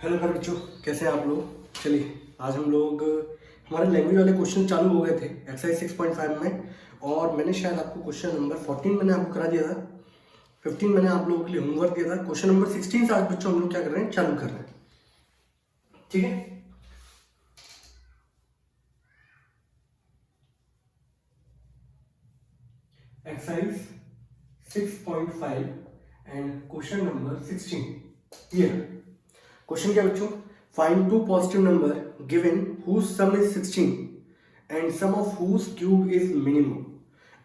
Hello प्यारे बच्चों, कैसे हैं आप लोग। चलिए आज हम लोग हमारे लैंग्वेज वाले क्वेश्चन चालू हो गए थे एक्सरसाइज 6.5 में। और मैंने शायद आपको क्वेश्चन नंबर 14 मैंने आपको करा दिया था, 15 मैंने आप लोगों के लिए होमवर्क दिया था। क्वेश्चन नंबर 16 से आज बच्चों हम लोग क्या कर रहे हैं, चालू कर रहे हैं। ठीक है, एक्सरसाइज 6.5 एंड क्वेश्चन नंबर 16। ये क्वेश्चन क्या बच्चों, find two positive number given whose sum is 16 and sum of whose cube is minimum.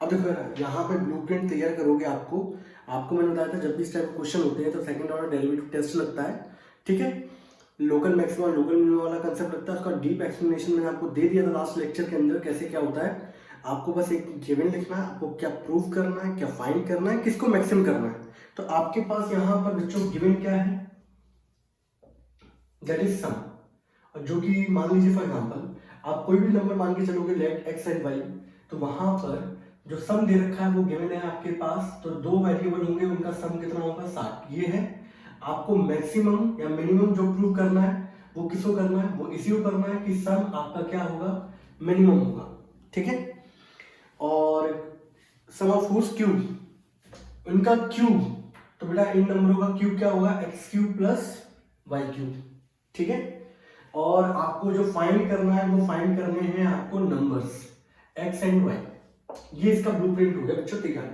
अब देखो यार, यहाँ पे ब्लूप्रिंट तैयार करोगे आपको मैंने बताया था जब भी इस टाइप क्वेश्चन होते हैं तो सेकंड ऑर्डर डेरिवेटिव टेस्ट लगता है। ठीक है, लोकल मैक्सिमम लोकल मिनिमम वाला कंसेप्ट लगता है, उसका डीप एक्सप्लेनेशन मैंने आपको दे दिया था लास्ट लेक्चर के अंदर कैसे क्या होता है। आपको बस एक गिवन लिखना है, आपको क्या प्रूव करना है, क्या फाइंड करना है, किसको मैक्सिमम करना है। तो आपके पास यहाँ पर बच्चों गिवन क्या है, दैट इज सम। और जो कि मान लीजिए फॉर एग्जांपल आप कोई भी नंबर मान के चलोगे लेट एक्स एंड वाई, तो वहां पर जो सम दे रखा है वो गिवन है आपके पास। तो दो वेरिएबल होंगे, उनका सम कितना होगा 60। ये है आपको मैक्सिमम या मिनिमम जो प्रूव करना है वो किसको करना है, वो इसी को करना है कि सम आपका क्या होगा, मिनिमम होगा। ठीक है, और सम ऑफ हुज क्यूब, उनका क्यूब, तो बेटा इन नंबरों का क्यूब क्या होगा, X cube plus Y cube. ठीक है, और आपको जो फाइंड करना है वो फाइंड करने हैं आपको नंबर्स एक्स एंड वाई। ये इसका ब्लूप्रिंट हो गया बच्चों। तैयार,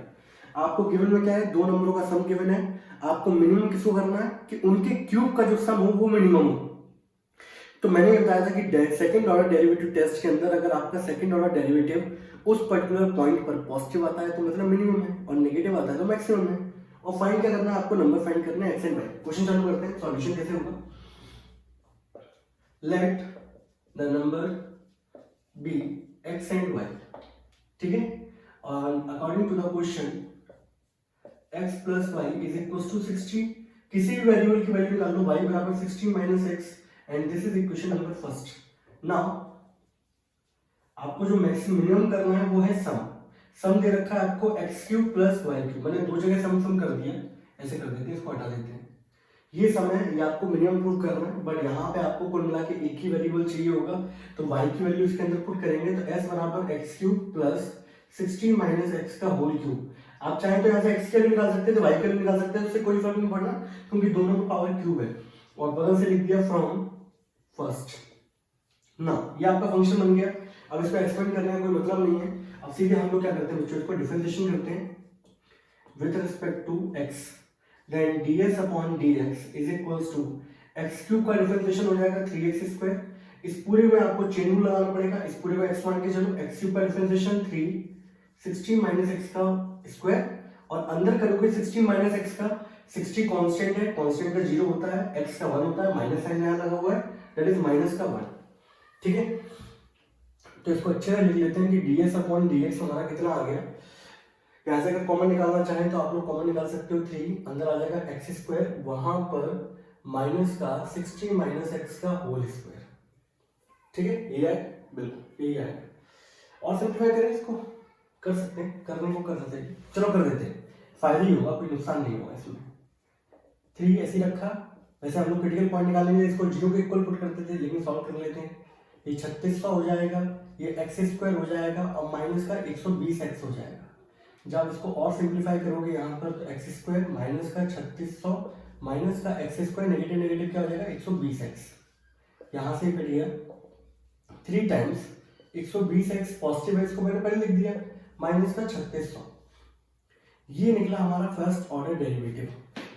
आपको गिवन में क्या है, दो नंबरों का सम गिवन है, आपको मिनिमम किसको करना है कि उनके क्यूब का जो सम हो वो मिनिमम हो। तो मैंने ये बताया था कि सेकंड ऑर्डर डेरिवेटिव टेस्ट के अंदर अगर आपका सेकंड ऑर्डर डेरिवेटिव उस पर्टिकुलर पॉइंट पर पॉजिटिव आता है तो मतलब मिनिमम है, और नेगेटिव आता है तो मैक्सिमम है। और फाइंड क्या करना है, आपको नंबर फाइंड करना है एक्स एंड वाई। क्वेश्चन चालू करते हैं, सॉल्यूशन कैसे होगा। Let the number be X and Y. ठीक है, और according to the question x plus Y is equal to 60। किसी भी वेरिएबल की वैल्यू निकाल लो, y बराबर 60 minus x, and this is equation number first. Now आपको जो मिनिमम करना है वो है सम दे रखा है आपको x cube plus Y cube, मैंने दो जगह सम कर दिया, ऐसे कर देते हैं, इसको हटा देते हैं। ये सम है, ये आपको मिनिमम प्रूव करना है, बट यहाँ पे आपको कुल मिला के एक ही वेरिएबल चाहिए होगा, तो y की वैल्यू इसके अंदर पुट करेंगे तो s बराबर x cube plus 60 minus x का होल क्यूब। आप चाहे तो यहाँ से x के लिए निकाल सकते हैं, तो y के लिए निकाल सकते हैं, उससे कोई फर्क नहीं पड़ना क्योंकि दोनों का पावर क्यूब है। और बगल से लिख दिया फ्रॉम फर्स्ट ना, ये आपका फंक्शन बन गया। अब इसको एक्सपेंड करने का कोई मतलब नहीं है। अब सीधे हम लोग क्या करते हैं बच्चों, इसको डिफरेंशिएशन करते हैं with respect to x, then ds upon dx is equals to x cube का डिफरेंशिएशन हो जाएगा 3x स्क्वायर। इस पूरे में आपको चेन रूल लगाना पड़ेगा, इस पूरे को x मान के चलो, x क्यूब का डिफरेंशिएशन 3 60 माइनस x का स्क्वायर, और अंदर करोगे 60 माइनस x का, 60 कांस्टेंट है, कांस्टेंट का 0 होता है, x का 1 होता है, माइनस साइन यहां लगा हुआ है, दैट इज माइनस का 1। ठीक है, तो इसको अच्छे से लिख लेते हैं कि ds अपॉन dx हमारा कितना आ गया। यहाँ से अगर कॉमन निकालना चाहें तो आप लोग कॉमन निकाल सकते हो, 3 अंदर आ जाएगा एक्स स्क्वायर, वहां पर माइनस का 60 माइनस एक्स का होल स्क्वायर। ठीक है, ये है, बिल्कुल यही है। और सिंप्लीफाई करें इसको, कर सकते हैं, करने को कर सकते हैं, चलो कर देते हैं, फायदा ही होगा, कोई नुकसान नहीं होगा इसमें। 3 ऐसे रखा, वैसे हम लोग क्रिटिकल पॉइंट निकालेंगे, इसको 0 के इक्वल पुट करते थे, लेकिन सॉल्व कर लेते हैं। ये 3600 हो जाएगा, ये एक्स स्क्वायर हो जाएगा, और माइनस का 120 एक्स हो जाएगा। जब इसको और सिंप्लीफाई करोगे यहाँ पर, तो एक्स स्क्वायर माइनस का 3600 माइनस का एक्स स्क्वायर, नेगेटिव नेगेटिव क्या हो जाएगा 120 एक्स, यहाँ से कट गया 3 टाइम्स 120 एक्स पॉजिटिव है, इसको मैंने पहले लिख दिया, माइनस का 3600। ये निकला हमारा फर्स्ट ऑर्डर डेरिवेटिव,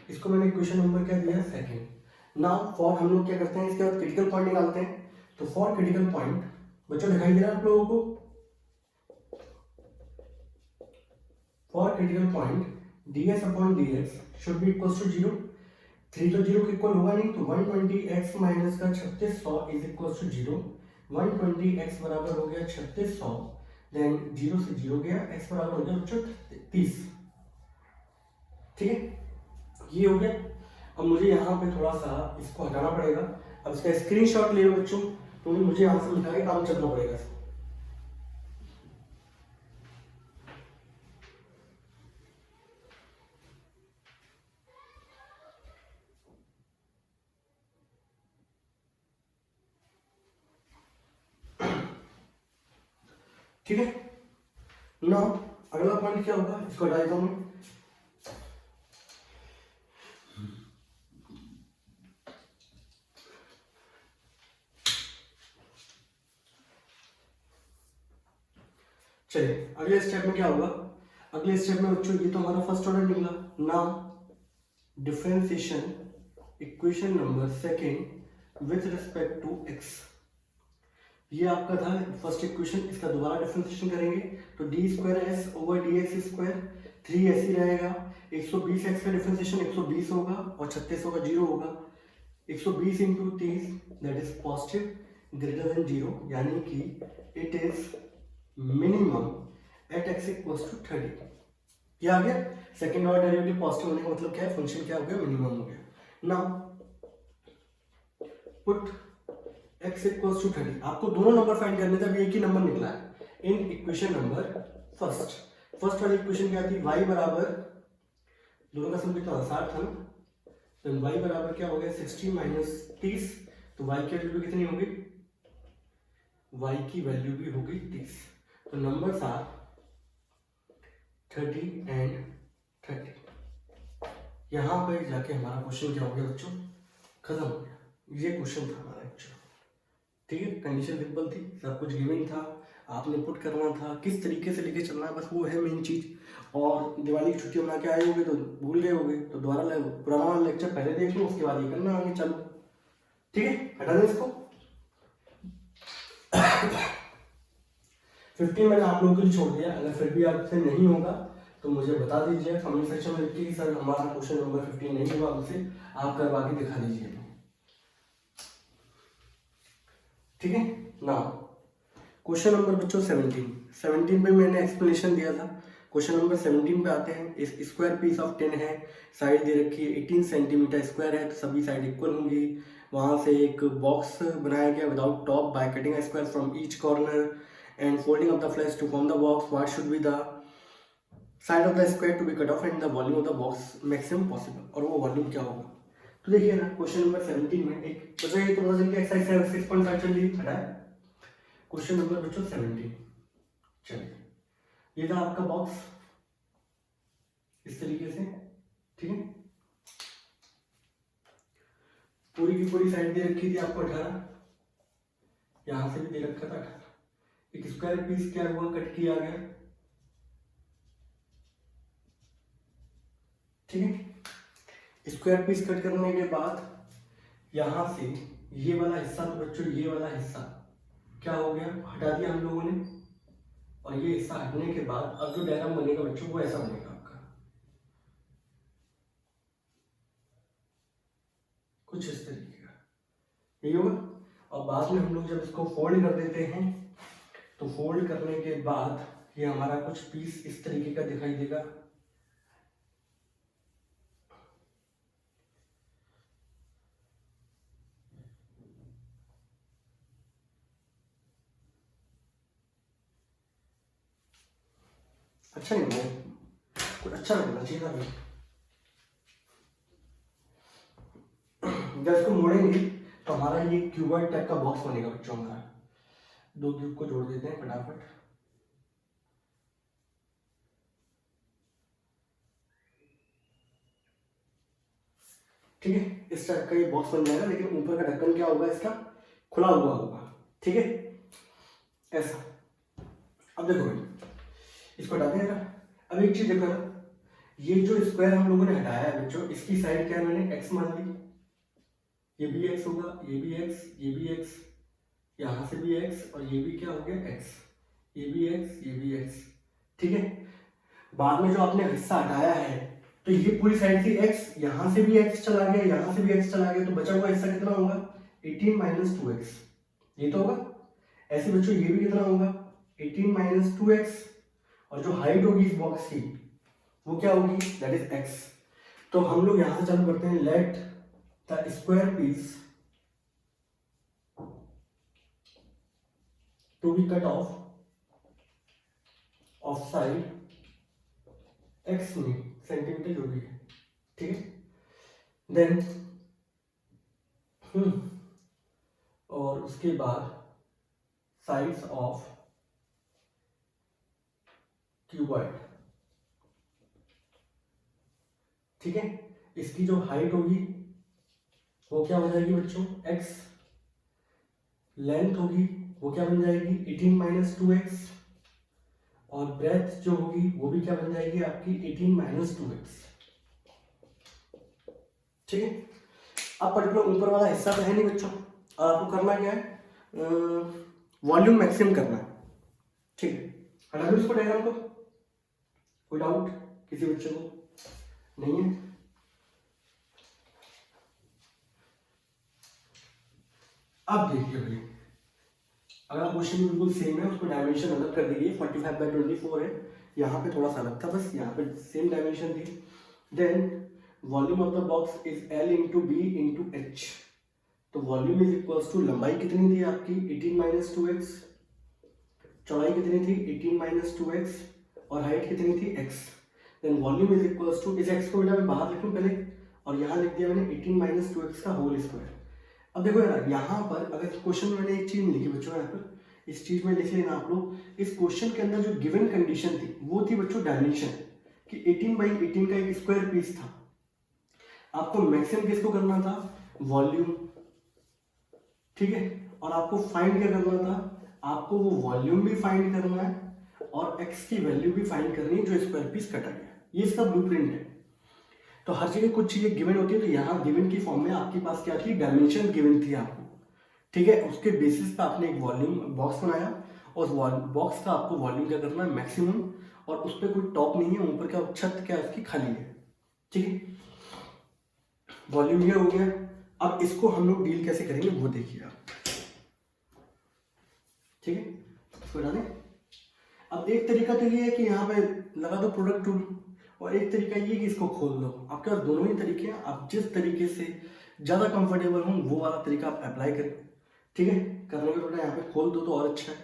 इसको मैंने इक्वेशन नंबर क्या दिया, सेकेंड। नाउ फॉर हम लोग क्या करते हैं, इसके बाद क्रिटिकल पॉइंट निकालते हैं। तो फॉर क्रिटिकल पॉइंट बच्चों दिखाई दे रहा है आप लोगों को, for critical point ds upon dx should be equals to 0। 3 तो 0 के इक्वल होगा नहीं, तो 120x माइनस का 3600 इज इक्वल टू 0। 120x बराबर हो गया 3600, देन 0 से 0 गया, x बराबर हो गया बच्चों 30। ठीक है, ये हो गया। अब मुझे यहाँ पे थोड़ा सा इसको हटाना पड़ेगा, अब इसका स्क्रीनशॉट ले लो बच्चों, तो मुझे यहाँ से मिटा के काम चलना पड़ेगा। ठीक है ना। अगला पॉइंट क्या होगा, इसको हटा देता हूं मैं। चलिए अगले स्टेप में क्या होगा, अगले स्टेप में बच्चों ये तो हमारा फर्स्ट ऑर्डर निकला। Now differentiation equation number second with respect to X, ये आपका था फर्स्ट इक्वेशन, इसका दोबारा डिफरेंशिएशन करेंगे तो D square S over D X square 3s ही रहेगा। 120 एक्स का डिफरेंशिएशन 120 होगा और 36 होगा, 0 होगा। 120 into 30 that is positive greater than 0, यानी कि it is minimum at X equals to 30। क्या आ गया, सेकेंड ऑर्डर डेरिवेटिव पॉजिटिव होने का मतलब क्या है, फंक्शन क्या हो गया, मिनिमम हो गया। Now put x equals to 30, आपको दोनों नंबर फाइंड करने थे, अभी एक ही नंबर निकला है इन इक्वेशन नंबर फर्स्ट वाली इक्वेशन क्या थी, y बराबर, दोनों का सम कितना 60 था ना, तो y बराबर क्या हो गया 60 माइनस 30, तो y की वैल्यू कितनी होगी, y की वैल्यू भी होगी 30। तो नंबर्स आर 30 एंड 30। यहां पर जाके हमारा क्वेश्चन क्या हो गया बच्चों, खत्म हो गया। ये क्वेश्चन था हमारा एक्चुअल, ठीक है। कंडीशन सिंपल थी, सब कुछ गिवन था, आपने पुट करना था, किस तरीके से लेके चलना है, बस वो है मेन चीज। और दिवाली की छुट्टी बना के आए होगे तो भूल गए होगे, तो दोबारा पुराना वाला लेक्चर पहले देख लो, उसके बाद ये करना आगे चलो, ठीक है। हटा दो इसको। 15 मैंने आप लोगों के लिए छोड़ दिया, अगर फिर भी आपसे नहीं होगा तो मुझे बता दीजिए कमेंट सेक्शन में लिखिए कि सर हमारा क्वेश्चन नंबर 15 नहीं हुआ, हमसे आप करवा के दिखा दीजिए, ठीक है ना। क्वेश्चन नंबर बच्चों 17 पे मैंने एक्सप्लेनेशन दिया था। क्वेश्चन नंबर 17 पे आते हैं। इस स्क्वायर पीस ऑफ 10 है, साइड दे रखी है 18 सेंटीमीटर स्क्वायर है, तो सभी साइड इक्वल होंगी। वहां से एक बॉक्स बनाया गया without top by cutting a square from each corner and folding off the flaps to form the box. What should be the side of the square to be cut off and the volume of the box maximum possible, और वो volume क्या होगा। तो देखिए ना question number 17 में एक बच्चा ये तो पता चल गया एक्सरसाइज 6.5 चल रही है। क्वेश्चन नंबर बच्चों 17, चलिए ये था आपका बॉक्स इस तरीके से, ठीक है। पूरी की पूरी साइड दे रखी थी आपको 18, यहां से भी दे रखा था 18। एक स्क्वायर पीस क्या हुआ, कट किया गया, ठीक है। स्क्वायर पीस कट करने के बाद यहां से ये वाला हिस्सा, तो बच्चों ये वाला हिस्सा क्या हो गया, हटा दिया हम लोगों ने, और ये हिस्सा हटने के बाद अब जो डायग्राम बनेगा बच्चों वो ऐसा बनेगा आपका, कुछ इस तरीके का, यही होगा। और बाद में हम लोग जब इसको फोल्ड कर देते हैं तो फोल्ड करने के बाद ये हमारा कुछ पीस इस तरीके का दिखाई देगा। अच्छा नहीं है, कुछ अच्छा लगना चाहिए था। जब इसको मोड़ेंगे तो हमारा ये क्यूबॉइड टाइप का बॉक्स बनेगा बच्चों हमारा। दो क्यूब को जोड़ देते हैं फटाफट, ठीक है। इस टाइप का ये बॉक्स बन जाएगा, लेकिन ऊपर का ढक्कन क्या होगा, इसका खुला हुआ होगा, ठीक है, ऐसा। अब देखो भाई इसको हटा देगा। अब एक चीज देखो ना, ये जो स्क्वायर हम लोगों ने हटाया है बच्चों, इसकी साइड क्या है, मैंने एक्स मान ली, ये भी एक्स होगा, ये भी एक्स, ये भी एक्स, यहां से भी एक्स, और ये भी क्या हो गया एक्स, ये भी एक्स, ये भी एक्स, ठीक है। बाद में जो आपने हिस्सा हटाया है तो ये पूरी साइड से x, यहां से भी x चला गया, यहां से भी x चला गया, तो बचा हुआ हिस्सा कितना होगा 18 माइनस 2x, ये तो होगा। ऐसे बच्चों ये भी कितना होगा 18 माइनस 2x, और जो हाइट होगी इस बॉक्स की वो क्या होगी, दैट इज x। तो हम लोग यहां से चालू करते हैं, let the square piece to be cut off side x में सेंटीमीटर जो भी है, ठीक है। देन और उसके बाद साइड्स ऑफ क्यूबॉइड, ठीक है। इसकी जो हाइट होगी वो क्या हो जाएगी बच्चों, x, लेंथ होगी वो क्या बन जाएगी 18 माइनस 2x, और ब्रेथ जो होगी वो भी क्या बन जाएगी आपकी 18 माइनस 2x, ठीक है। अब पर्टिकुलर ऊपर वाला हिस्सा तो है नहीं बच्चों, और आपको करना क्या है, वॉल्यूम मैक्सिमम करना है, ठीक है। हटा दो इसको डायग्राम को, कोई डाउट किसी बच्चे को नहीं है? अब देखिए भाई, अगला क्वेश्चन बिल्कुल सेम है, उसको डायमेंशन अलग कर दीजिए, 45/24 है, यहाँ पे थोड़ा सा अलग था, बस यहाँ पे सेम डायमेंशन थी। Then volume of the box is L into B into H, तो वॉल्यूम इज इक्वल्स टू, लंबाई कितनी थी आपकी 18 माइनस 2x, चौड़ाई कितनी थी 18 माइनस 2x, और हाइट कितनी थी x। Then volume is equals to, इस x को बेटा मैं बाहर लिखूं पहले, और यहाँ लिख दिया मैंने 18 माइनस 2x का होल स्क्वायर। अब देखो यार, यहाँ पर अगर क्वेश्चन में मैंने एक चीज नहीं लिखी बच्चों, यहाँ पर इस चीज में लिख लेना आप लोग, इस क्वेश्चन के अंदर जो गिवन कंडीशन थी वो थी बच्चों डायमेंशन, कि 18/18 का एक स्क्वायर पीस था। आपको मैक्सिमम किसको करना था, वॉल्यूम, ठीक है। और आपको फाइंड क्या करना था, आपको वो वॉल्यूम भी फाइंड करना है और x की वैल्यू भी फाइंड करनी है जो स्क्वायर पीस कटा गया। ये इसका ब्लूप्रिंट है। तो हर जगह कुछ चीजें गिवन होती है, तो यहाँ गिवन की फॉर्म में आपके पास क्या थी, डायमेंशन गिवन थी आपको, ठीक है। उसके बेसिस पे आपने एक वॉल्यूम बॉक्स बनाया, और बॉक्स का आपको वॉल्यूम क्या करना है, मैक्सिमम, और उस पर कोई टॉप नहीं है, ऊपर का छत क्या इसकी खाली है, ठीक है। वॉल्यूम ये हो गया। अब इसको हम लोग डील कैसे करेंगे वो देखिए आप, ठीक है। इसको हटा दें। अब एक तरीका तो ये है कि यहाँ पे लगा दो प्रोडक्ट टूल, और एक तरीका ये कि इसको खोल दो। आपके पास दोनों ही तरीके हैं, आप जिस तरीके से ज़्यादा कंफर्टेबल हो वो वाला तरीका आप अप्लाई करें, ठीक है। करने के थोड़ा यहाँ पे खोल दो तो और अच्छा है,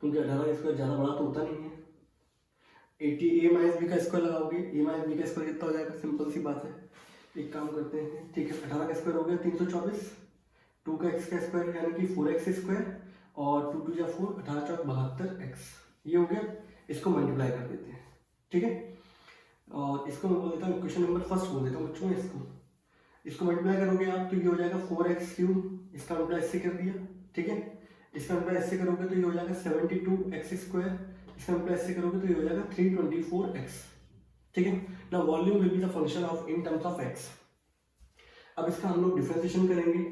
क्योंकि 18 का स्क्वायर ज़्यादा बड़ा तो होता नहीं है। 80 a माइनस बी का स्क्वायर लगाओगे, a माइनस बी का स्क्वायर कितना हो जाएगा, सिंपल सी बात है। एक काम करते हैं, ठीक है, 18 का स्क्वायर हो गया 324, 2 का x का स्क्वायर यानी कि 4x स्क्वायर, और 2 2 4, 18 चौक 72x, ये हो गया। इसको मल्टीप्लाई कर देते हैं, ठीक है। और इसको मैं बोल देता हूँ क्वेश्चन नंबर फर्स्ट बोल देता हूँ बच्चों, इसको मल्टीप्लाई करोगे आप तो ये हो जाएगा 4x3, इसका मल्टीप्लाई इससे कर दिया, ठीक है। इसका मल्टीप्लाई इससे करोगे तो ये हो जाएगा 72x स्क्वायर, इसका मल्टीप्लाई इससे करोगे तो ये हो जाएगा 324x, ठीक है। ना volume will be the function of in terms of x। अब इसका हम लोग डिफरेंशिएशन करेंगे,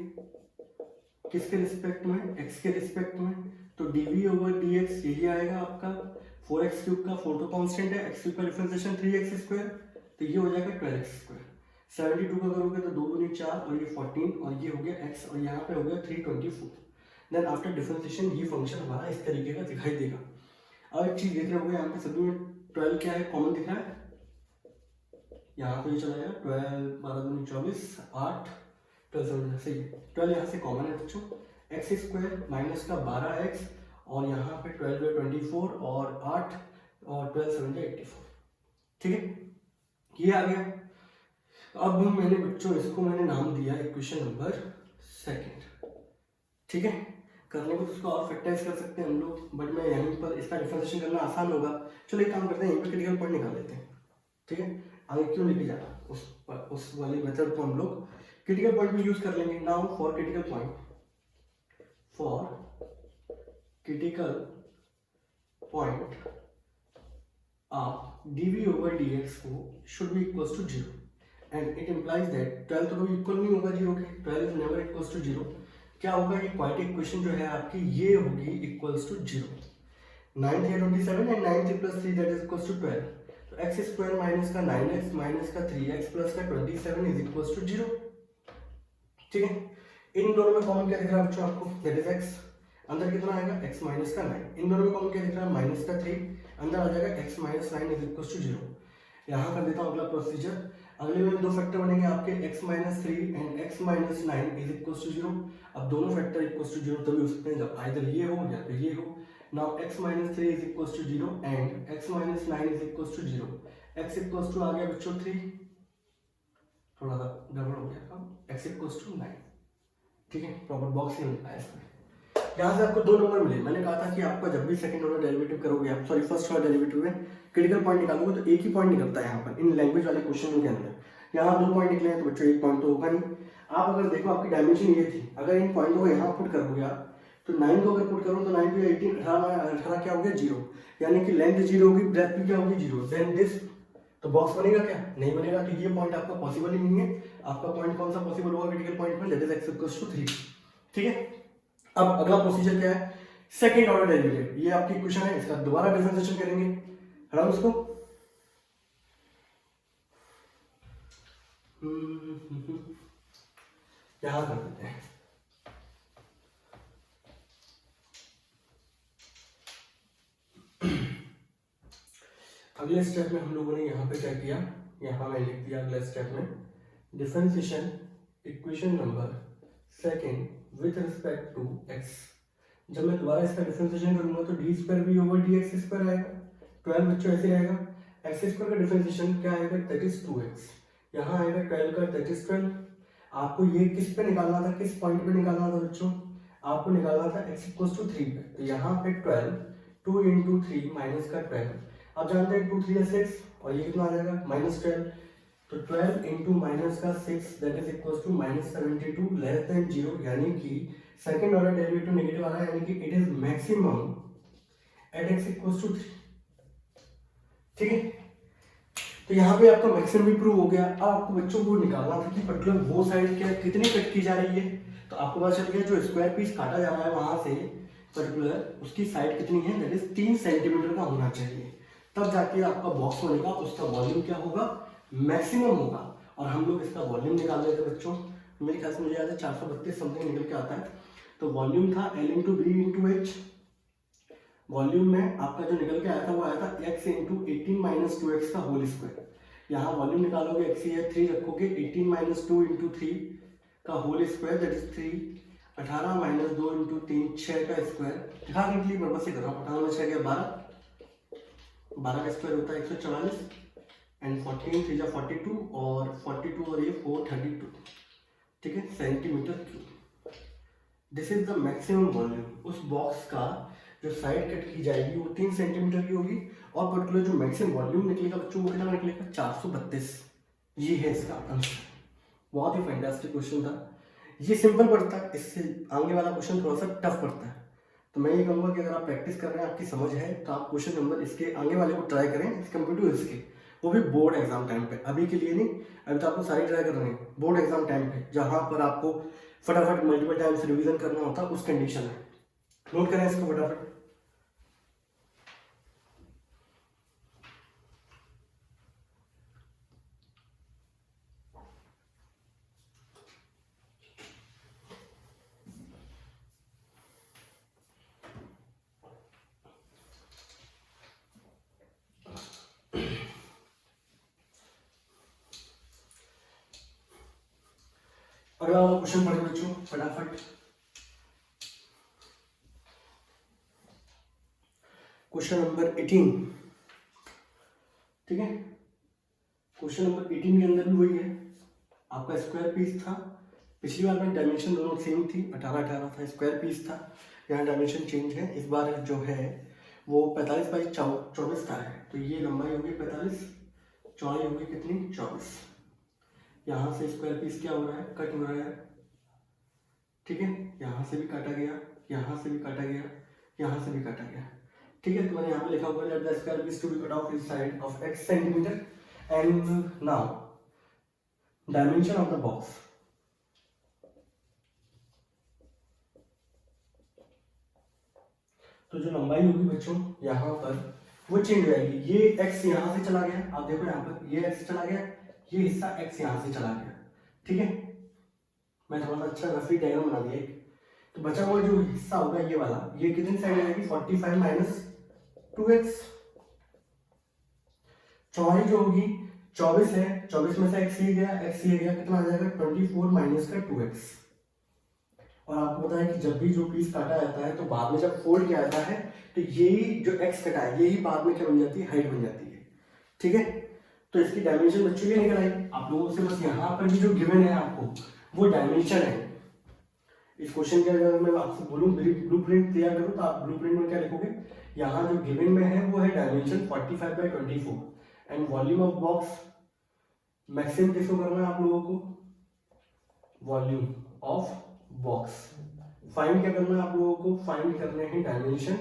किसके रिस्पेक्ट में, x के रिस्पेक्ट में, तो dv/dx यही आएगा आपका 4x³ का, 4 तो कांस्टेंट है, x³ का डिफरेंशिएशन 3x स्क्वायर, तो ये हो जाएगा 12x स्क्वायर। 72 का करोगे तो 2 दूनी 4, और ये 14, और ये हो गया x, और यहाँ पे हो गया 324। देन आफ्टर डिफरेंशिएशन ये फंक्शन हमारा इस तरीके का दिखाई देगा। अब एक चीज देख रहे होंगे यहाँ पे सभी में 12 क्या है, कॉमन दिख रहा है, यहाँ पे चला जाएगा 12, 12 दूनी 24, 8, 12 सही है, 12 यहाँ से कॉमन है बच्चों, एक्स स्क्वायर माइनस का 12x, और यहाँ पे 12 है 24, और 8, और 12 7 है 84, ठीक है। ये आ गया। अब मैंने बच्चों इसको मैंने नाम दिया इक्वेशन नंबर सेकंड, ठीक है। करने को तो इसको और फैक्टराइज कर सकते हैं हम लोग, बट मैं यहीं पर इसका डिफरेंशिएशन करना आसान होगा। चलो एक काम करते हैं, यहीं पर क्रिटिकल पॉइंट निकाल लेते हैं, ठीक है। आगे क्यों लेके जाना, उस वाली मेथड को हम लोग क्रिटिकल पॉइंट में यूज कर लेंगे। नाउ फॉर क्रिटिकल पॉइंट, आप dv/dx को should be equals to 0, and it implies that 12 तो कभी इक्वल नहीं होगा 0 के, 12 is never equals to 0। क्या होगा, ये क्वाड्रेटिक इक्वेशन जो है आपकी ये होगी इक्वल्स टू 0। 9 है 27 and 9 plus 3 that is equals to 12, तो x स्क्वायर माइनस का 9x माइनस का 3x प्लस का 27 इज इक्वल्स टू 0, ठीक है। इन दोनों में कॉमन क्या दिख रहा है बच्चों आपको, दैट इज x, अंदर कितना आएगा x माइनस का 9, इन दोनों में कॉमन क्या दिख रहा है, माइनस का 3, अंदर आ जाएगा x minus 9 is equals to 0। यहाँ कर देता हूँ अगला प्रोसीजर, अगले में दो फैक्टर बनेंगे आपके x minus 3 and x minus 9 is equals to 0। अब दोनों फैक्टर इक्वल्स टू 0 तभी हो सकते हैं जब आइदर ये हो या फिर ये हो। Now x minus 3 is equals to 0 and x minus 9 is equals to 0। x equals to आ गया बच्चों 3, थोड़ा सा गड़बड़ हो गया, x इक्वल्स टू 9, ठीक है। प्रॉपर बॉक्स ही मिलता है इसमें। यहाँ से आपको 2 नंबर मिले। मैंने कहा था कि आपका जब भी सेकंड ऑर्डर डेरिवेटिव करोगे आप, सॉरी फर्स्ट ऑर्डर डेरिवेटिव में क्रिटिकल पॉइंट निकालोगे तो एक ही पॉइंट निकलता है यहाँ पर इन लैंग्वेज वाले क्वेश्चन के अंदर। यहाँ 2 पॉइंट निकले हैं तो बच्चों 1 पॉइंट तो होगा नहीं। आप अगर देखो आपकी डायमेंशन ये थी, अगर इन पॉइंटों को यहाँ पुट करोगे आप तो 9 को अगर पुट करो तो 9 to 18 18 क्या हो गया 0, यानी कि लेंथ 0 होगी, ब्रेथ भी क्या होगी 0। देन दिस तो बॉक्स बनेगा क्या, नहीं बनेगा। तो ये पॉइंट आपका पॉसिबल ही नहीं है। आपका पॉइंट कौन सा पॉसिबल होगा क्रिटिकल पॉइंट में, that is x equals to 3। ठीक है, अब अगला प्रोसीजर क्या है, सेकंड ऑर्डर डेरिवेटिव। ये आपकी इक्वेशन है, इसका दोबारा डिफरेंशिएशन करेंगे। हटाओ इसको, यहां कर देते हैं। अगले स्टेप में हम लोगों ने यहाँ पे क्या किया, यहाँ मैं लिख दिया अगले स्टेप में differentiation equation number second with respect to x। जब मैं दोबारा इसका डिफरेंशिएशन करूंगा तो D square V over D X square आएगा। 12 बच्चों ऐसे रहेगा, एक्स स्क्वायर का डिफरेंशिएशन क्या आएगा, दैट इज 2x। यहाँ आएगा 12 का दैट इज 12। आपको ये किस पे निकालना था, किस पॉइंट पे निकालना था बच्चों, आपको निकालना था x इक्वल्स टू 3 पे। तो यहाँ पे 12 2 इंटू 3 माइनस का 12, आप जानते हैं 2 3 6 और ये कितना आ जाएगा -12। तो 12 इंटू माइनस का 6 that is equals to -72 less than 0, यानी कि सेकंड ऑर्डर डेरिवेटिव नेगेटिव आ रहा है, यानी कि it is maximum at x equals to 3। ठीक है, तो यहाँ पे आपका मैक्सिमम भी प्रूव हो गया। अब आपको बच्चों को निकालना था कि पर्टिकुलर वो साइड क्या कितनी कट की जा रही है। तो आपको पता चल गया जो स्क्वायर पीस काटा जा रहा है वहां से पर्टिकुलर उसकी साइड कितनी है, दैट इज 3 सेंटीमीटर का होना चाहिए। तब जाके आपका बॉक्स बनेगा, उसका वॉल्यूम क्या होगा, मैक्सिमम होगा। और हम लोग इसका वॉल्यूम निकाल रहे थे बच्चों, मेरे ख्याल से मुझे याद है 432 समथिंग निकल के आता है। तो वॉल्यूम था L into B into H. Volume में आपका जो निकल के आया था वो आया था x इंटू 18 माइनस 2x का होल स्क्वायर। यहाँ वॉल्यूम निकालोगे x है 3 रखोगे, 18 माइनस 2 इंटू 3 का whole square that is 3। 18 minus 2 into 3 6 का स्क्वायर। दिखाने के लिए पर्पज से कर रहा हूँ, 18 में 6 गया 12, 12 का स्क्वायर होता है 144 एंड 14 3 42 और 42 और ये 432। ठीक है, centimetre cube. This is the maximum volume. उस बॉक्स का जो साइड कट की जाएगी वो 3 सेंटीमीटर की होगी और पर्टिकुलर जो मैक्सिमम वॉल्यूम निकलेगा बच्चों वो कितना निकलेगा, 432। ये है इसका आंसर। बहुत ही फैंटास्टिक क्वेश्चन था, ये सिंपल पड़ता है, इससे आगे वाला क्वेश्चन थोड़ा सा टफ पड़ता है। तो मैं ये कहूँगा कि अगर आप प्रैक्टिस कर रहे हैं, आपकी समझ है, तो आप क्वेश्चन नंबर इसके आगे वाले को ट्राई करें कंपेयर टू इसके, वो भी बोर्ड एग्जाम टाइम पे। अभी के लिए नहीं, अभी तो आपको सारी ट्राई करनी है बोर्ड एग्जाम टाइम पे, जहाँ पर आपको फटाफट मल्टीपल टाइम्स रिवीजन करना होता है उस कंडीशन में। नोट करें इसको फटाफट। अगला वाला क्वेश्चन पढ़े बच्चों फटाफट। Question number 18। ठीक है, क्वेश्चन नंबर 18 के अंदर भी वही है, आपका स्क्वायर पीस था। पिछली बार में डायमेंशन दोनों सेम थी, 18-18 था, स्क्वायर पीस था। यहाँ डायमेंशन चेंज है, इस बार जो है वो 45 बाई 24 का है। तो ये लंबाई होगी 45, चौड़ाई होगी कितनी 24। यहाँ से स्क्वायर पीस क्या हो रहा है, कट हो रहा है। ठीक है, यहाँ से भी काटा गया, यहाँ से भी काटा गया, यहाँ से भी काटा गया। ठीक है, तो मैंने यहाँ पे लिखा हुआ है that the square piece to be cut off is side of x centimetre and now dimension of the box. तो जो लंबाई होगी बच्चों यहाँ पर वो चेंज हो जाएगी। ये x यहाँ से चला गया, आप देखो यहाँ पर ये x चला गया, ये हिस्सा x यहाँ से चला गया। ठीक है, मैं थोड़ा सा अच्छा रफी डायग्राम बना दिया। तो बचा हुआ जो हिस्सा होगा ये वाला, ये कितनी साइड आएगी 45 माइनस 2x। चौड़ाई जो होगी 24 है, 24 में से x ये गया, कितना आ जाएगा 24 माइनस का 2x। और आपको पता है कि जब भी जो पीस काटा जाता है तो बाद में जब फोल्ड किया जाता है तो यही जो x कटा है यही बाद में क्या बन जाती है, हाइट बन जाती है। ठीक है, तो इसकी डायमेंशन बच्चों ये निकल आई। आप लोगों से बस यहाँ पर भी जो गिवन है आपको वो डायमेंशन है, इस क्वेश्चन के अगर मैं आपसे बोलूँ ब्लू प्रिंट तैयार करूँ तो आप ब्लू प्रिंट में क्या लिखोगे, यहाँ जो गिवन में है वो है dimension 45/24 and volume of box maximum किसको करना है आप लोगों को, वॉल्यूम ऑफ बॉक्स। फाइंड क्या करना है आप लोगों को, फाइंड करने हैं डायमेंशन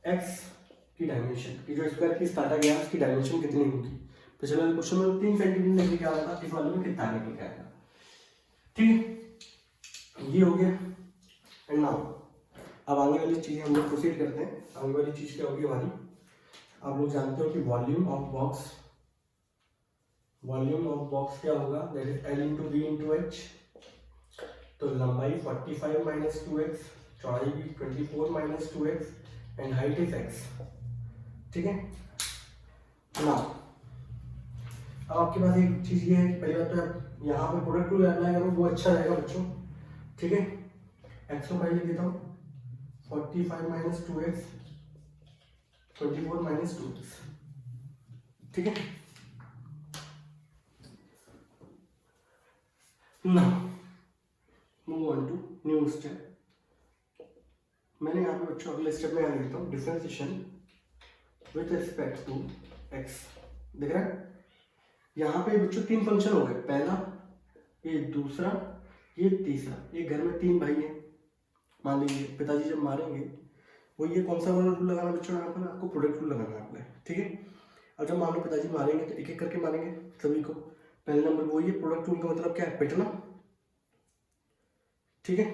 एक्स की डायमेंशन की, जो स्क्वायर पीस काटा गया उसकी डायमेंशन कितनी होगी। पिछले वाले क्वेश्चन में 3 सेंटीमीटर लेके क्या होता है, इस वाले में कितना लेके क्या आएगा। ठीक, ये हो गया। एंड नाउ अब आगे वाली चीज हम लोग प्रोसीड करते हैं। आगे वाली चीज क्या होगी हमारी, आप लोग जानते हो कि volume of box, volume of box क्या होगा, that is L into B into H. तो लंबाई 45 माइनस 2x, चौड़ाई भी 24 minus 2x and height is x। ठीक है ना। अब आपके पास एक चीज ये है कि पहले बात तो यहाँ पे प्रोडक्ट रूल अप्लाई करो, वो अच्छा रहेगा बच्चों। ठीक है, x को पहले देता हूँ 45 माइनस 2x, 24 माइनस 2x। ठीक है ना, move on to new step. मैंने यहाँ पे बच्चों अगले स्टेप में आ लेता हूँ, differentiation with respect to x। देख रहे हैं यहाँ पे बच्चों 3 फंक्शन हो गए, पहला, ये दूसरा, ये तीसरा। ये घर में 3 भाई हैं, मान लीजिए पिताजी जब मारेंगे वो ये कौन सा वाला रूल लगाना बच्चों, यहाँ पर आपको प्रोडक्ट रूल लगाना है आपने। ठीक है, और जब मान लो पिताजी मारेंगे तो एक एक करके मारेंगे सभी को। पहले नंबर वो ये प्रोडक्ट रूल का मतलब क्या है, पिटना। ठीक है,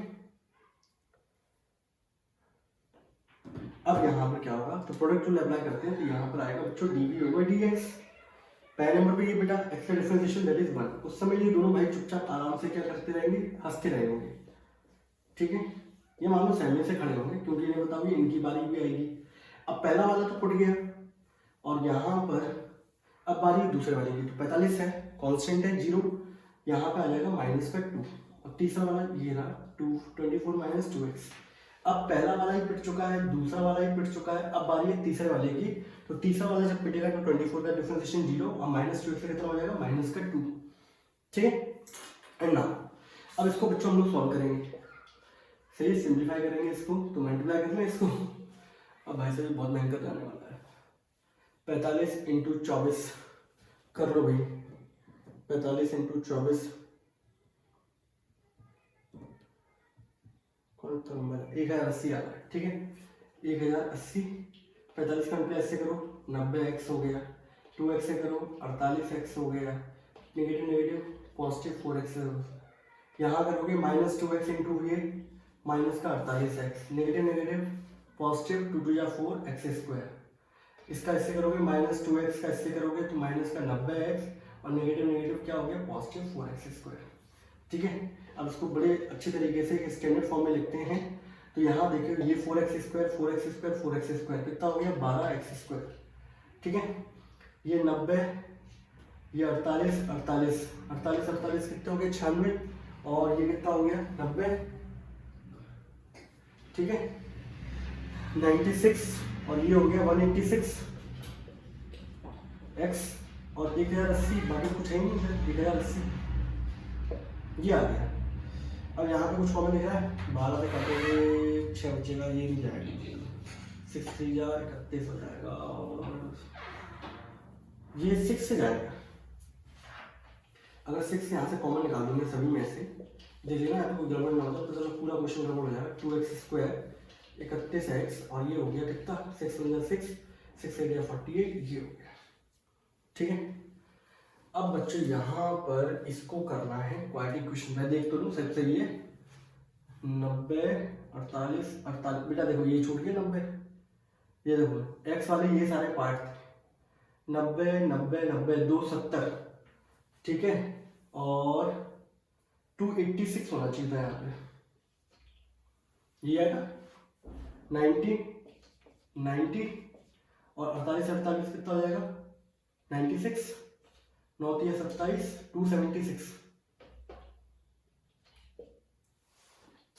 अब यहाँ पर क्या होगा, तो प्रोडक्ट रूल अप्लाई करते हैं तो यहाँ पर आएगा बच्चों dv/dx। पहले नंबर पे ये बेटा x का डिफरेंशिएशन दैट इज 1। उस समय ये दोनों भाई चुपचाप आराम से क्या करते रहेंगे, हंसते रहेंगे। ठीक है, ये मान लो सामने से खड़े होंगे क्योंकि इन्हें बताओ ये इनकी बारी भी आएगी। अब पहला वाला तो फुट गया और यहाँ पर अब बारी दूसरे वाले की। तो 45 है, कांस्टेंट है 0, यहाँ पे आ जाएगा -2। और तीसरा वाला ये रहा 24 माइनस 2x। अब पहला वाला ही पिट चुका है, दूसरा वाला ही पिट चुका है, अब बारी है तीसरे वाले की। तो तीसरा वाला जब पिटेगा तो 24 का डिफरेंशिएशन 0 और -2x से कितना हो जाएगा, -2। ठीक है, एंड नाउ अब इसको बच्चों हम लोग सॉल्व करेंगे। सही, सिंप्लीफाई करेंगे इसको, तो मल्टीप्लाई कर लें इसको। अब भाई साहब बहुत भयंकर जाने वाला है। 45 इंटू 24 कर लो भाई, 45 इंटू 24 कौन सा नंबर है, 1080 आ रहा है। ठीक है, 1080, 45 का मल्टीप्लाई ऐसे करो 90x हो गया, 2x से करो 48x हो गया, नेगेटिव नेगेटिव पॉजिटिव 4x। यहाँ करोगे -2x इंटू ये माइनस का 48x, negative negative positive 2 2 4 x²। इसका इससे करोगे -2x का इससे करोगे तो माइनस का 90x और नेगेटिव नेगेटिव क्या हो गया, पॉजिटिव 4x²। ठीक है, अब इसको बड़े अच्छे तरीके से स्टैंडर्ड फॉर्म में लिखते हैं। तो यहाँ देखिए ये 4x², 4x², 4x² कितना हो गया, 12x²। ठीक है, ये 90, ये 48, 48, 48, 48 कितना हो गया, 96 और ये कितना हो गया, 90। ठीक है, 96 और ये हो गया 186 x और 1080, बाकी कुछ है नहीं है, 1080 ये आ गया। अब यहाँ पे कुछ कॉमन दिख रहा है, 12 से काटोगे 6 बचेगा, ये नहीं जाएगा, 6 3 31 हो जाएगा और ये 6 से जाएगा। अगर 6 यहाँ से कॉमन निकाल दूंगे सभी में से, देख लेना आपको गड़बड़ ना हो जाए, तो चलो पूरा क्वेश्चन गड़बड़ हो जाएगा। 2x² 31x और ये हो गया कितना, 6 × 6 6 8 48, ये हो गया। ठीक है, अब बच्चों यहाँ पर इसको करना है क्वाड्रेटिक इक्वेशन। मैं देख तो लूँ सबसे, ये 90 48 48 बेटा देखो ये छूट गया 90, ये देखो x वाले ये सारे पार्ट 90 90 90 2 70। ठीक है, और 286 होना चाहिए था यहाँ पे, ये आएगा 90 90 और 48 48 कितना हो जाएगा, 96 9 3 27 276।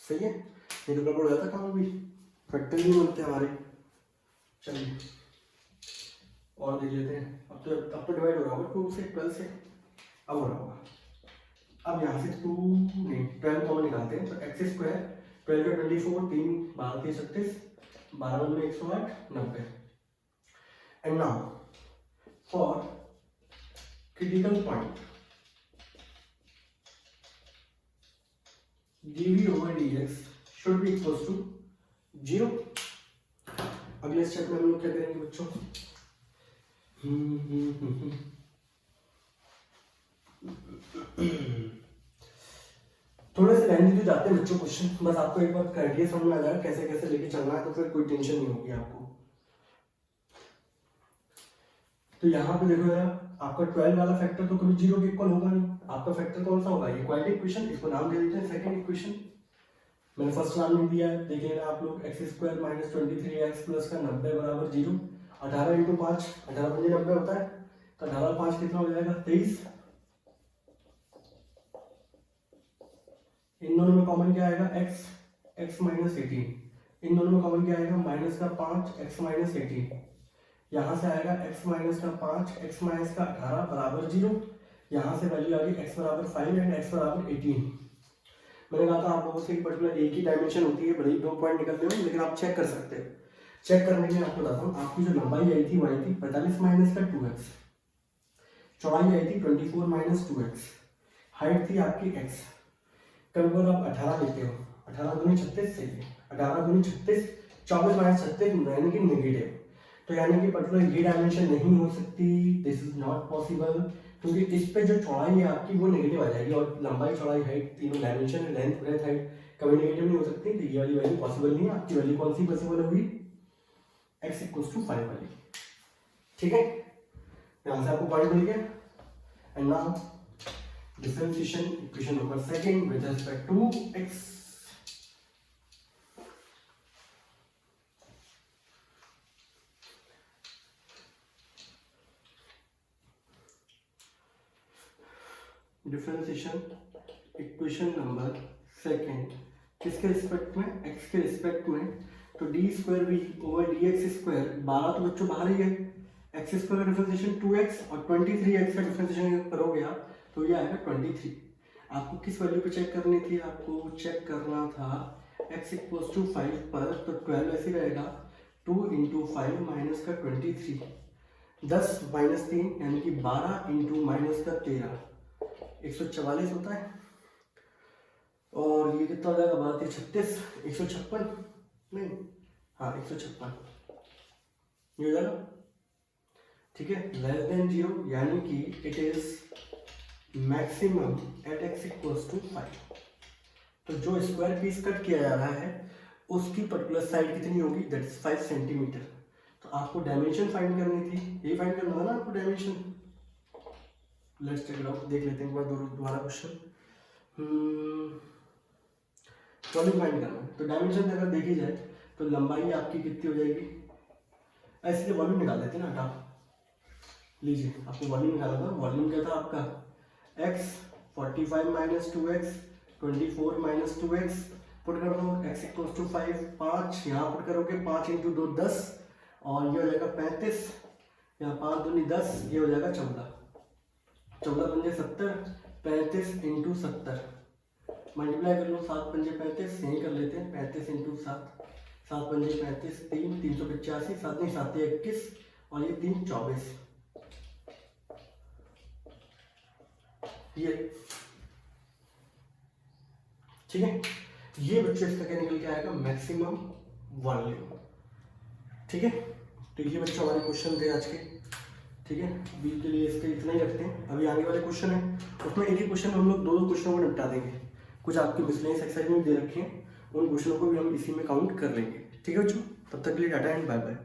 सही है, ये तो गड़बड़ हो जाता काम, अभी फैक्टर नहीं बनते हमारे। चलिए और देख लेते हैं। अब तो डिवाइड हो रहा होगा 2 से 12 से, अब हो रहा होगा। अब यहाँ से 2 नहीं 12 कॉमन निकालते हैं तो x² 12 का 24, 3 12 3 36, 12 में 108, 90. And now for critical point, dv over dx should be equals to 0. अगले स्टेप में हम लोग क्या करेंगे बच्चों? थोड़े से लेंथी तो जाते हैं बच्चों क्वेश्चन, बस आपको एक बार क्राइटेरिया समझ में आ जाएगा कैसे कैसे लेके चलना है, तो फिर कोई टेंशन नहीं होगी आपको। तो यहाँ पे देखो यार, आपका 12 वाला फैक्टर तो कभी 0 के इक्वल होगा नहीं। आपका फैक्टर कौन सा होगा? इक्वालिटी इक्वेशन, इसको नाम दे देते हैं सेकंड इक्वेशन। मैंने फर्स्ट नाम नहीं दिया है, देखिएगा आप लोग x² - 23x प्लस का 90 बराबर 0। 18 × 5, 18 × 5 90 होता है, तो 18 × 5 कितना हो जाएगा? 23। इन दोनों में कॉमन क्या आएगा? x, x - 18। इन दोनों में कॉमन क्या आएगा? माइनस का 5, x - 18। यहाँ से आएगा x माइनस का 5, x माइनस का 18 बराबर 0। यहाँ से वैल्यू आ गई x बराबर 5 एंड x बराबर 18। मैंने कहा था आप लोगों से एक पर्टिकुलर एक ही डायमेंशन होती है, भले ही 2 पॉइंट निकलते हो, लेकिन आप चेक कर सकते हो। चेक करने के लिए आपको बताता हूँ, आपकी जो लंबाई आई थी वो आई थी 45 माइनस का 2x, चौड़ाई आई थी 24 माइनस 2x, हाइट थी आपकी x। कभी बार आप 18 लेते हो, 18 दूनी 36 से 18 दूनी 36, 24 माइनस 36 यानी कि नेगेटिव। तो यानी कि पर्टिकुलर ये डायमेंशन नहीं हो सकती, दिस इज नॉट पॉसिबल, क्योंकि इस पे जो चौड़ाई है आपकी वो नेगेटिव आ जाएगी, और लंबाई चौड़ाई हाइट तीनों डायमेंशन है, लेंथ ब्रेथ हाइट कभी नेगेटिव नहीं हो सकती। तो ये वाली वैल्यू पॉसिबल नहीं है। आपकी वैल्यू कौन सी पॉसिबल होगी? x = 5 वाली। ठीक है, यहाँ से आपको पॉइंट मिल गया। And now differentiation equation number second with respect to x। Differentiation equation number second किसके रिस्पेक्ट में? x के रिस्पेक्ट में। तो d² v ओवर dx², 12 तो बच्चों बाहर ही है, x² का डिफरेंशिएशन 2x और 23x का डिफरेंशिएशन करोगे आप तो ये आएगा 23। आपको किस वैल्यू पे चेक करनी थी? आपको चेक करना था x = 5 पर, तो 12 ऐसे रहेगा 2 × 5 माइनस का 23, 10 - 3 यानी कि 12 × माइनस का 13, 144 होता है। और ये कितना हो जाएगा? 12 × 36, 156 नहीं, हाँ 156 ये हो जाएगा। ठीक है, लेस देन 0 यानी कि it is maximum at x = 5। तो जो स्क्वायर पीस कट किया जा रहा है उसकी पर्टिकुलर साइड कितनी होगी? That is 5 centimetre. तो आपको डायमेंशन फाइंड करनी थी, यही फाइंड करना था ना आपको dimension. Let's check it out, देख लेते हैं एक बार दोबारा क्वेश्चन। वॉल्यूम फाइंड करना है, तो डायमेंशन अगर देखी जाए तो लंबाई आपकी कितनी हो जाएगी? ऐसे वॉल्यूम निकाल देते हैं ना, हटा लीजिए, आपको वॉल्यूम निकाला था। वॉल्यूम क्या था आपका? x 45 - 2x 24 - 2x पुट कर दो, x = 5, 5 यहाँ पुट करोगे, 5 × 2 10 और ये हो जाएगा 35, यहाँ 5 दूनी 10, ये हो जाएगा 14, 14 पंजे 70, 35 × 70 मल्टीप्लाई कर लो, 7 पंजे 35, यही कर लेते हैं 35 × 7, 7 पंजे 35, 3 385, 7 नहीं 7 21 और ये 3 24। ये ठीक है, ये बच्चों इसका क्या निकल के आएगा? Maximum volume. ठीक है, तो ये बच्चों हमारे क्वेश्चन थे आज के। ठीक है, बी के लिए इसके इतना ही रखते हैं। अभी आगे वाले क्वेश्चन है उसमें एक ही क्वेश्चन हम लोग दो क्वेश्चनों को निपटा देंगे। कुछ आपके मिसलेनियस एक्सरसाइज में दे रखे हैं, उन क्वेश्चनों को भी हम इसी में काउंट कर लेंगे। ठीक है बच्चों, तब तक के लिए टाटा एंड बाय बाय।